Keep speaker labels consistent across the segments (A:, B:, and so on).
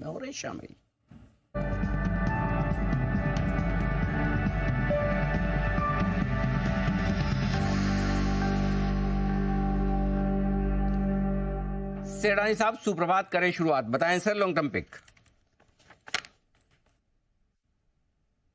A: में हो रहे शामिल। सेडानी साहब सुप्रभात, करें शुरुआत, बताएं sir long term pick.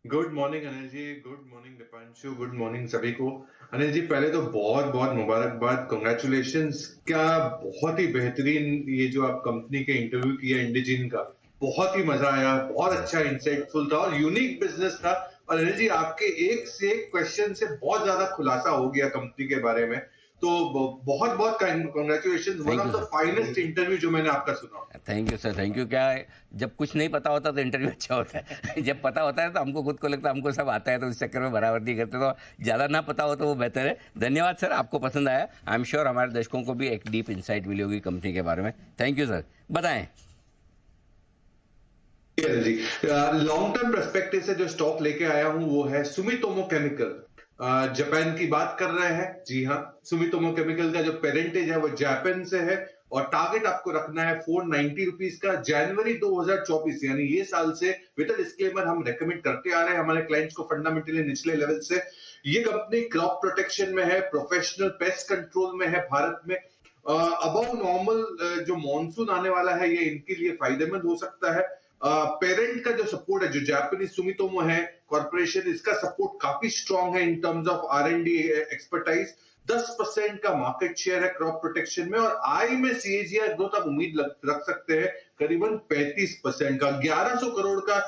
B: Good morning Anil ji, good morning Deepanshu, good morning सभी को। अनिल जी पहले तो बहुत बहुत मुबारकबाद, कांग्रेचुलेशंस। क्या बहुत ही बेहतरीन ये जो आप कंपनी के इंटरव्यू किया इंडिजिन का, बहुत ही मजा आया, बहुत अच्छा इंसाइटफुल था और यूनिक बिजनेस था। और अनिल जी आपके एक से एक क्वेश्चन से बहुत ज्यादा खुलासा हो गया कंपनी के बारे में, तो बहुत बहुत congratulations. One of the finest interview जो मैंने आपका सुना।
A: Thank you sir, thank you. क्या है, जब कुछ नहीं पता होता तो इंटरव्यू अच्छा होता है जब पता होता है तो हमको खुद को लगता है हमको सब आता है, तो इस चक्कर में बराबर नहीं करते, तो ज़्यादा ना पता हो तो वो बेहतर है। धन्यवाद सर, आपको पसंद आया। आई एम श्योर हमारे दर्शकों को भी एक डीप इंसाइट मिली होगी कंपनी के बारे में। थैंक यू सर, बताएं।
B: जी लॉन्ग टर्म पर्सपेक्टिव से जो स्टॉक लेके आया हूं वो है सुमितोमो केमिकल। जापान की बात कर रहे हैं, जी हाँ, सुमितोमो केमिकल का जो पेरेंटेज है वो जापान से है और टारगेट आपको रखना है 490 रुपीज का जनवरी 2024, यानी ये साल से। विद डिस्क्लेमर हम रेकमेंड करते आ रहे हैं हमारे क्लाइंट्स को फंडामेंटली निचले लेवल से। ये कंपनी क्रॉप प्रोटेक्शन में है, प्रोफेशनल पेस्ट कंट्रोल में है भारत में। अबव नॉर्मल जो मॉनसून आने वाला है ये इनके लिए फायदेमंद हो सकता है। पेरेंट का जो सपोर्ट है, जो जापानीज सुमितोमो है कॉर्पोरेशन, इसका सपोर्ट काफी स्ट्रांग है in terms of R&D expertise. 10% का मार्केट शेयर है क्रॉप प्रोटेक्शन में और आय में सीएजीआर ग्रोथ आप उम्मीद रख सकते हैं करीबन 35% का। 1100 करोड़ का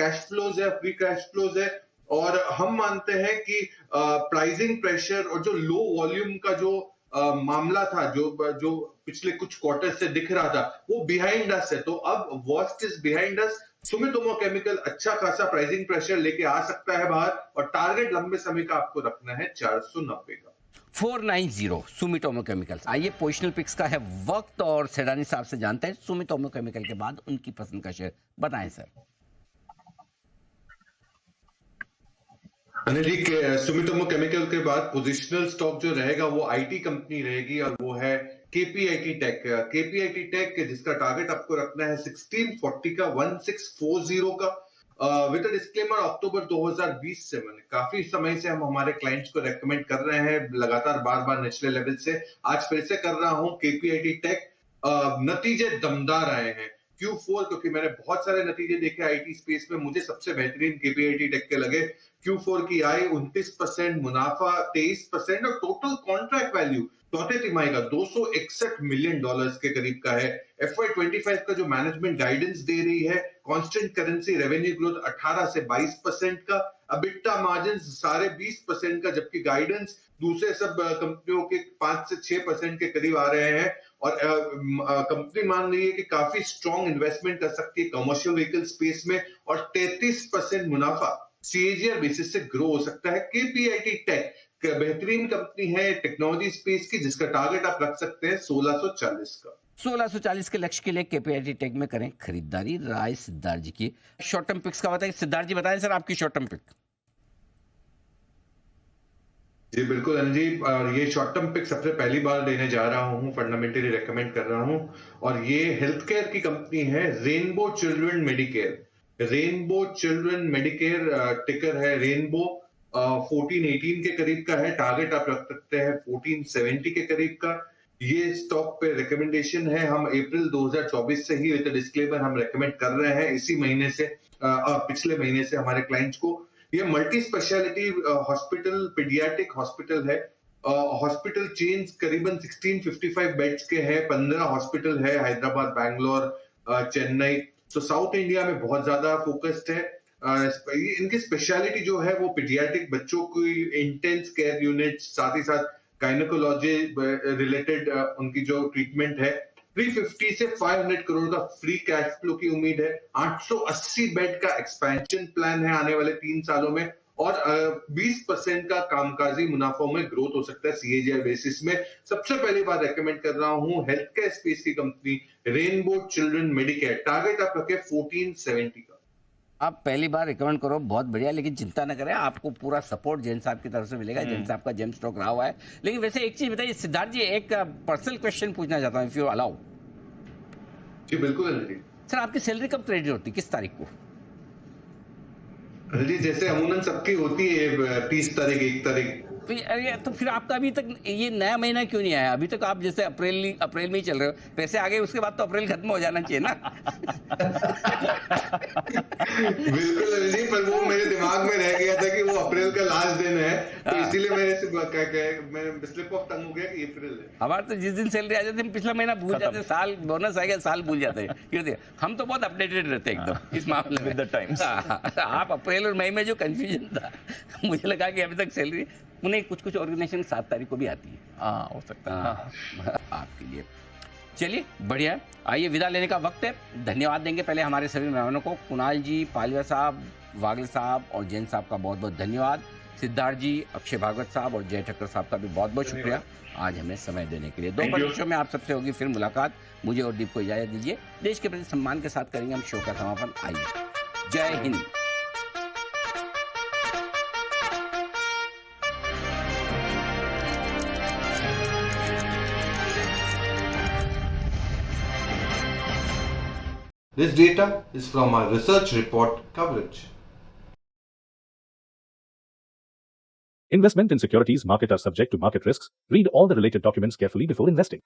B: कैश फ्लोज है, फ्री कैश फ्लोज है। और हम मानते हैं कि प्राइसिंग प्रेशर और जो लो वॉल्यूम का जो मामला था, जो पिछले कुछ क्वार्टर से दिख रहा था, वो बिहाइंड अस है। तो अब worst is behind us. Sumitomo chemical अच्छा खासा प्राइसिंग प्रेशर लेके आ सकता है बाहर और टारगेट लंबे समय का आपको रखना है 490 का।
A: 490 सुमितोमो केमिकल्स। आइए पोजिशनल पिक्स का है वक्त और सेडानी साहब से जानते हैं सुमितोमो केमिकल के बाद उनकी पसंद का शेयर, बताएं sir.
B: Anil ji Sumitomo chemical के बाद पोजिशनल स्टॉक जो रहेगा वो आईटी कंपनी रहेगी और वो है केपीआईटी टेक। केपीआईटी टेक जिसका टारगेट आपको रखना है 1640 का, 1640 का। विद डिस्क्लेमर अक्टूबर 2020 से मैंने काफी समय से हम हमारे क्लाइंट्स को रेकमेंड कर रहे हैं लगातार बार बार निचले लेवल से। आज फिर से कर रहा हूं केपीआईटी टेक। नतीजे दमदार आए हैं Q4, क्योंकि मैंने बहुत सारे नतीजे देखे आईटी स्पेस में, मुझे सबसे बेहतरीन केपीआईटी टेक के लगे। Q4 की आय 29%, मुनाफा 23% और टोटल कॉन्ट्रैक्ट वैल्यू चौथे तिमाही का $261 मिलियन के करीब का है। FY25 का जो मैनेजमेंट गाइडेंस दे रही है, कांस्टेंट करेंसी रेवेन्यू ग्रोथ 18 से 22% का, अबिटा मार्जिन 20.5% का, जबकि गाइडेंस दूसरे सब कंपनियों के 5 से 6% के करीब आ रहे हैं। और कंपनी मान रही है कि काफी स्ट्रॉन्ग इन्वेस्टमेंट कर सकती है कमर्शियल व्हीकल स्पेस में और 33% मुनाफा सीएजीआर बेसिस से ग्रो हो सकता है। केपीआईटी टेक बेहतरीन कंपनी है टेक्नोलॉजी स्पेस की, जिसका टारगेट आप रख सकते हैं 1640 का।
A: 1640 के लक्ष्य के लिए केपीआईटी टेक में करें खरीदारी। राय सिद्धार्थ जी की शॉर्ट टर्म पिक्स का बताएं। सिद्धार्थ जी बताएं सर आपकी शॉर्ट टर्म पिक।
B: जी बिल्कुल अनिल जी, ये शॉर्ट टर्म पिक सबसे पहली बार लेने जा रहा हूं, फंडामेंटली रेकमेंड कर रहा हूं और ये हेल्थ केयर की कंपनी है rainbow children Medicare. Rainbow children Medicare टिकर है रेनबो। 1418 के करीब का है, टारगेट आप रख सकते हैं 1470 के करीब का। ये स्टॉक पे रिकमेंडेशन है, हम अप्रैल 2024 से ही विद डिस्क्लेमर हम रेकमेंड कर रहे हैं इसी महीने से, पिछले महीने से हमारे क्लाइंट्स को। ये multi speciality hospital, paediatric hospital है। हॉस्पिटल चेन्स करीबन 1655 बेड्स के हैं, 15 हॉस्पिटल है हैदराबाद, बैंगलोर, चेन्नई। तो साउथ इंडिया में बहुत ज्यादा फोकस्ड है। इनकी स्पेशलिटी जो है वो पीडियाट्रिक बच्चों की इंटेंस केयर यूनिट, साथ ही साथ गायनेकोलॉजी रिलेटेड उनकी जो ट्रीटमेंट है। 350 से 500 करोड़ का फ्री कैश फ्लो की उम्मीद है। 880 बेड का एक्सपेंशन प्लान है आने वाले 3 सालों में और 20% का कामकाजी मुनाफों में ग्रोथ हो सकता है सीएजीआर बेसिस में। सबसे पहली बार रेकमेंड कर रहा हूं हेल्थ केयर स्पेस की company rainbow children Medicare. Target आप रखें 1470 का।
A: आप पहली बार रिकमेंड करो, बहुत बढ़िया, लेकिन चिंता न करें, आपको पूरा सपोर्ट जैन साहब की तरफ से मिलेगा। जैन साहब का जेम स्टॉक रहा हुआ है। लेकिन वैसे एक चीज बताइए सिद्धार्थ जी, एक पर्सनल क्वेश्चन पूछना चाहता हूं, इफ यू अलाउ।
B: जी बिल्कुल।
A: सर आपकी सैलरी कब क्रेडिट होती है, किस तारीख को?
B: अनिल जी, जैसे अमूमन सबकी होती है 30 तारीख, 1 तारीख।
A: तो अरे तो फिर आपका अभी तक ये नया महीना क्यों नहीं आया? अभी तक आप जैसे अप्रैल में ही चल रहे हो, पैसे आ गए उसके बाद तो अप्रैल खत्म हो जाना चाहिए ना।
B: बिल्कुल अनिल जी, पर वो मेरे दिमाग में रह गया था कि वो अप्रैल का लास्ट दिन है, तो
A: हाँ।
B: इसीलिए मैं स्लिप ऑफ टंग हो गया कि अप्रैल है।
A: हमारे तो जिस दिन सैलरी आ जाती है हम पिछला महीना भूल जाते हैं, साल बोनस आ गया साल भूल जाते हैं। क्यों दे? हम तो बहुत अपडेटेड रहते हैं एकदम इस मामले में।
C: With the times.
A: हाँ, आप अप्रैल और मई में जो कंफ्यूजन था, मुझे लगा कि अभी तक सैलरी उन्हें कुछ ऑर्गेनाइजेशन 7 तारीख को भी आती है।
C: हाँ, हो सकता है।
A: हाँ, आपके लिए चलिए बढ़िया है। आइए विदा लेने का वक्त है। धन्यवाद देंगे पहले हमारे सभी मेहमानों को, कुणाल जी, पालिया साहब, वागल साहब और जैन साहब का बहुत बहुत धन्यवाद। सिद्धार्थ जी, अक्षय भागवत साहब और जय ठक्कर साहब का भी बहुत बहुत शुक्रिया आज हमें समय देने के लिए।
B: Thank you.
A: 2 शो में आप सबसे होगी फिर मुलाकात। मुझे और दीप को इजाजत दीजिए। देश के प्रति सम्मान के साथ करेंगे हम शो का समापन। आइए, जय Hind.
B: This data is from our research report coverage.
D: Investment in securities market are subject to market risks. Read all the related documents carefully before investing.